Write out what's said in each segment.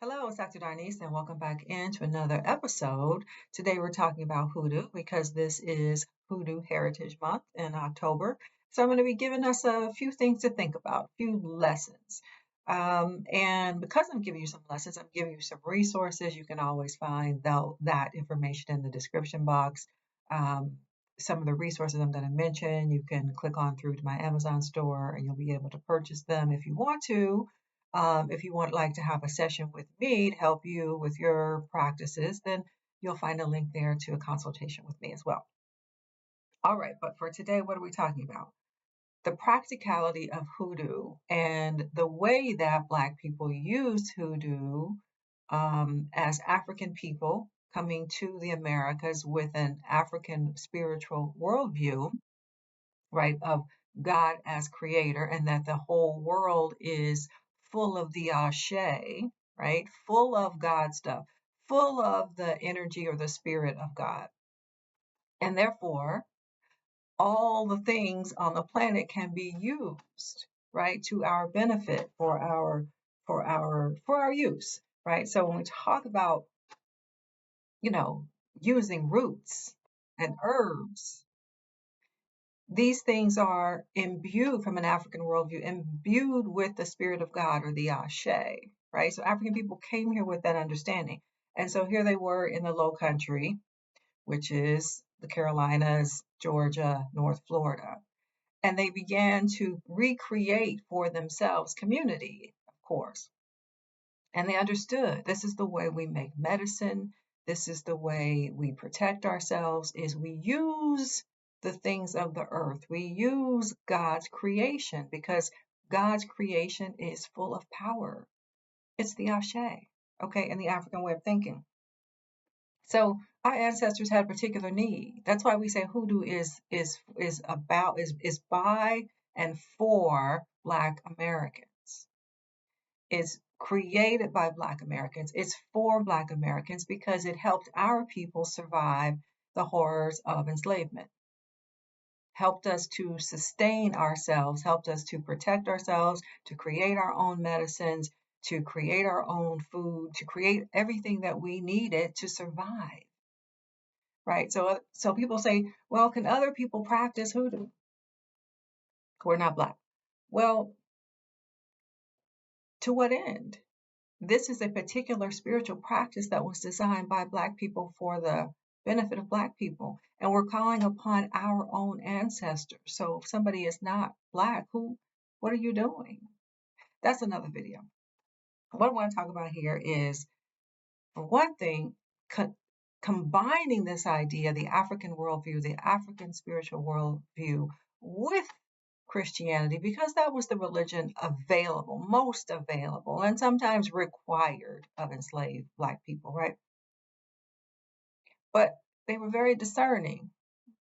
Hello, it's Dr. Darnise, and welcome back into another episode. Today we're talking about hoodoo because this is Hoodoo Heritage Month in October. So I'm going to be giving us a few things to think about, a few lessons. And because I'm giving you some lessons, I'm giving you some resources. You can always find that information in the description box. Um, some of the resources I'm going to mention, you can click on through to my Amazon store and you'll be able to purchase them if you want to. If you would like to have a session with me to help you with your practices, then you'll find a link there to a consultation with me as well. All right, but for today, what are we talking about? The practicality of hoodoo and the way that Black people use hoodoo as African people coming to the Americas with an African spiritual worldview, right, of God as creator, and that the whole world is full of the ashe, right, full of God stuff, full of the energy or the spirit of God. And therefore, all the things on the planet can be used, right, to our benefit for our use, right? So when we talk about, you know, using roots and herbs, these things are imbued from an African worldview, imbued with the spirit of God or the Ashe, right? So African people came here with that understanding. And so here they were in the low country, which is the Carolinas, Georgia, North Florida. And they began to recreate for themselves community, of course. And they understood this is the way we make medicine. This is the way we protect ourselves is we use the things of the earth. We use God's creation because God's creation is full of power. It's the Ashe, okay, in the African way of thinking. So our ancestors had a particular need. That's why we say hoodoo is by and for Black Americans. Is created by Black Americans. It's for Black Americans because it helped our people survive the horrors of enslavement, helped us to sustain ourselves, helped us to protect ourselves, to create our own medicines, to create our own food, to create everything that we needed to survive. Right? So people say, well, can other people practice hoodoo? We're not Black. Well, to what end? This is a particular spiritual practice that was designed by Black people for the benefit of Black people. And we're calling upon our own ancestors. So if somebody is not Black, what are you doing? That's another video. What I want to talk about here is, for one thing, combining this idea, the African worldview, the African spiritual worldview, with Christianity, because that was the religion available, most available, and sometimes required of enslaved Black people, right? But they were very discerning.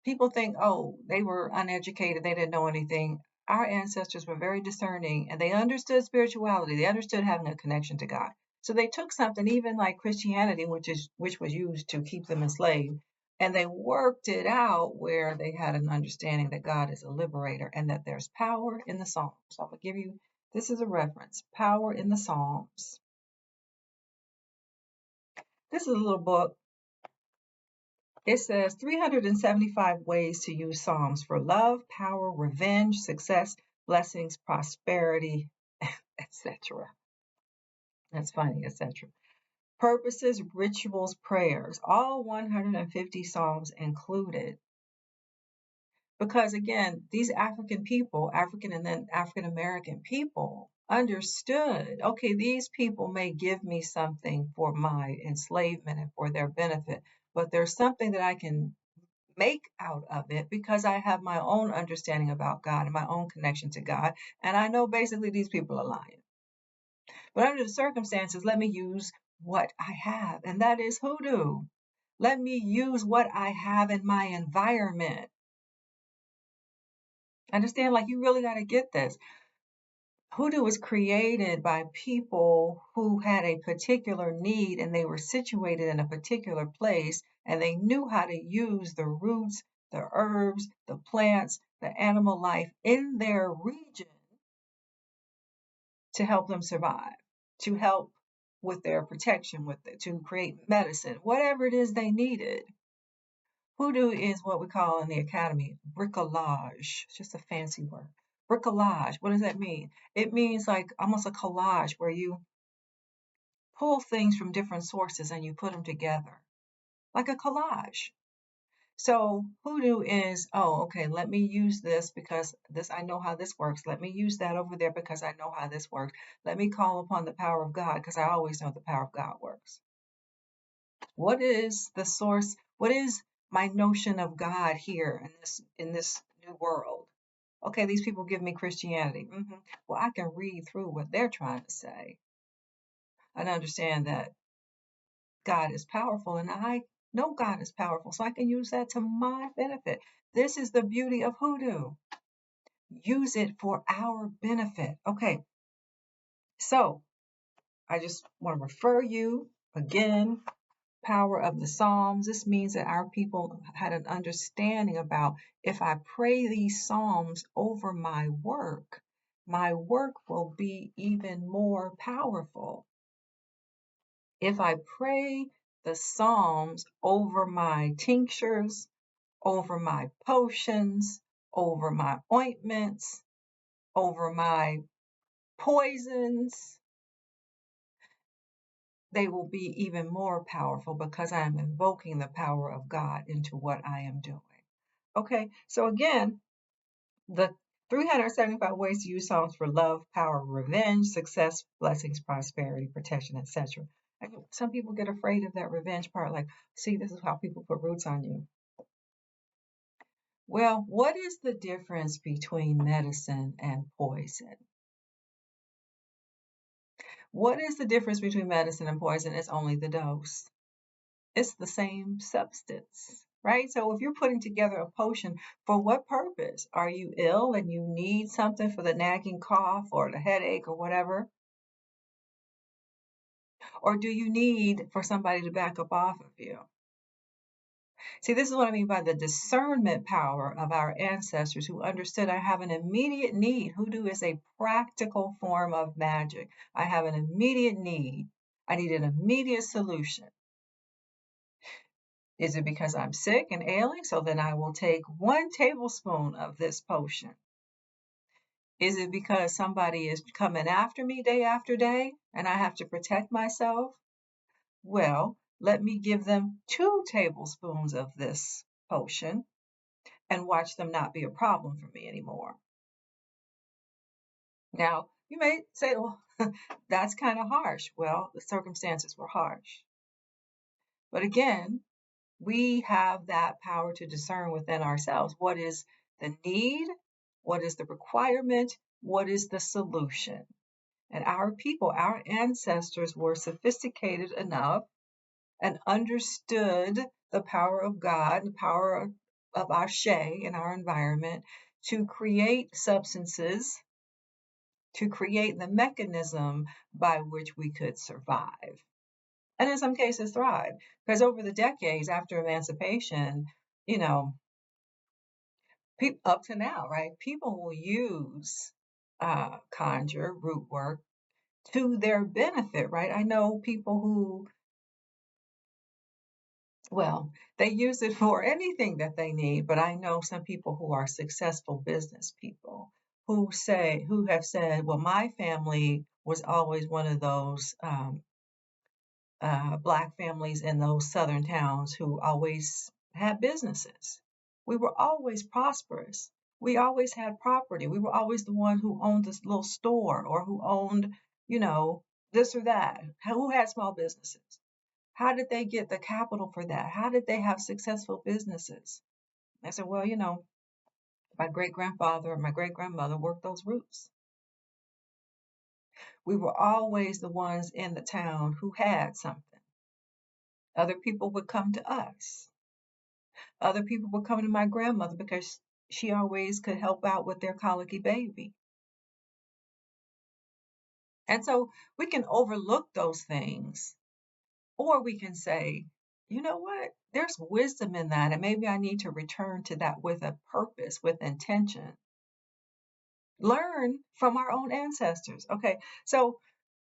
People think, oh, they were uneducated, they didn't know anything. Our ancestors were very discerning and they understood spirituality, they understood having a connection to God. So they took something even like Christianity, which was used to keep them enslaved, and they worked it out where they had an understanding that God is a liberator and that there's power in the Psalms. So I'm gonna give you this is a reference, Power in the Psalms. This is a little book. It says 375 ways to use Psalms for love, power, revenge, success, blessings, prosperity, etc. That's funny, etc. Purposes, rituals, prayers, all 150 Psalms included. Because again, these African people, African and then African American people, understood, okay, these people may give me something for my enslavement and for their benefit, but there's something that I can make out of it because I have my own understanding about God and my own connection to God. And I know basically these people are lying. But under the circumstances, let me use what I have, and that is hoodoo. Let me use what I have in my environment. Understand, like, you really got to get this. Hoodoo was created by people who had a particular need and they were situated in a particular place and they knew how to use the roots, the herbs, the plants, the animal life in their region to help them survive, to help with their protection, to create medicine, whatever it is they needed. Hoodoo is what we call in the academy bricolage. It's just a fancy word. Bricolage. What does that mean? It means like almost a collage where you pull things from different sources and you put them together, like a collage. So hoodoo is, oh, okay, let me use this because this I know how this works. Let me use that over there because I know how this works. Let me call upon the power of God because I always know the power of God works. What is the source? What is my notion of God here in this new world? Okay, these people give me Christianity. Well, I can read through what they're trying to say and understand that God is powerful, and I know God is powerful, so I can use that to my benefit. This is the beauty of hoodoo. Use it for our benefit. Okay, so I just want to refer you again. Power of the Psalms. This means that our people had an understanding about if I pray these Psalms over my work will be even more powerful. If I pray the Psalms over my tinctures, over my potions, over my ointments, over my poisons, they will be even more powerful because I am invoking the power of God into what I am doing. Okay, so again, the 375 ways to use Psalms for love, power, revenge, success, blessings, prosperity, protection, etc. Some people get afraid of that revenge part, like, see, this is how people put roots on you. Well, what is the difference between medicine and poison? What is the difference between medicine and poison? It's only the dose. It's the same substance, right? So if you're putting together a potion, for what purpose? Are you ill and you need something for the nagging cough or the headache or whatever? Or do you need for somebody to back up off of you? See, this is what I mean by the discernment power of our ancestors who understood I have an immediate need. Hoodoo is a practical form of magic. I have an immediate need. I need an immediate solution. Is it because I'm sick and ailing? So then I will take 1 tablespoon of this potion. Is it because somebody is coming after me day after day and I have to protect myself? Well, let me give them 2 tablespoons of this potion and watch them not be a problem for me anymore. Now, you may say, well, that's kind of harsh. Well, the circumstances were harsh. But again, we have that power to discern within ourselves what is the need, what is the requirement, what is the solution. And our people, our ancestors were sophisticated enough and understood the power of God, the power of Ashe in our environment to create substances, to create the mechanism by which we could survive. And in some cases thrive. Because over the decades after emancipation, you know, up to now, right, people will use conjure, root work to their benefit, right? I know people who, well, they use it for anything that they need, but I know some people who are successful business people who have said, well, my family was always one of those Black families in those southern towns who always had businesses. We were always prosperous. We always had property. We were always the one who owned this little store or who owned, this or that. Who had small businesses? How did they get the capital for that? How did they have successful businesses? I said, well, my great grandfather and my great grandmother worked those roots. We were always the ones in the town who had something. Other people would come to us. Other people would come to my grandmother because she always could help out with their colicky baby. And so we can overlook those things, or we can say, you know what? There's wisdom in that. And maybe I need to return to that with a purpose, with intention. Learn from our own ancestors. Okay. So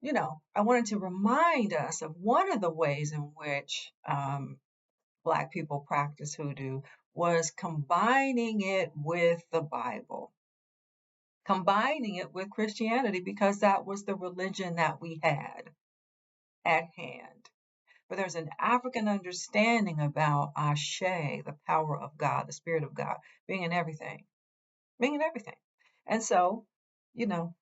I wanted to remind us of one of the ways in which Black people practice hoodoo was combining it with the Bible, combining it with Christianity, because that was the religion that we had at hand. But there's an African understanding about Ashe, the power of God, the Spirit of God, being in everything, being in everything. And so, you know,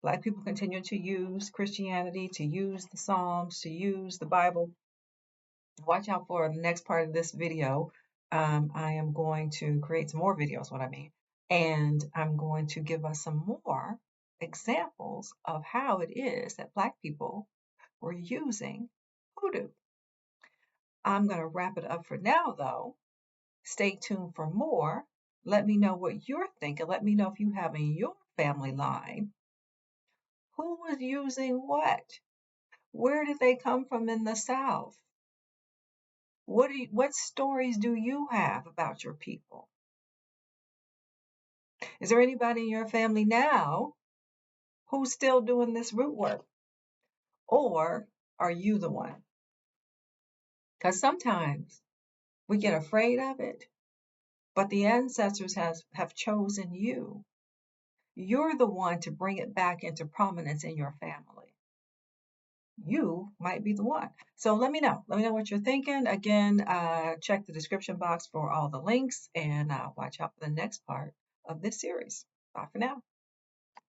Black people continue to use Christianity, to use the Psalms, to use the Bible. Watch out for the next part of this video. I am going to create some more videos, what I mean. And I'm going to give us some more examples of how it is that Black people were using hoodoo. I'm going to wrap it up for now, though. Stay tuned for more. Let me know what you're thinking. Let me know if you have in your family line who was using what. Where did they come from in the South? What stories do you have about your people? Is there anybody in your family now who's still doing this root work? Or are you the one? Because sometimes we get afraid of it, but the ancestors have chosen you. You're the one to bring it back into prominence in your family. You might be the one. So let me know. Let me know what you're thinking. Again, check the description box for all the links, and watch out for the next part of this series. Bye for now.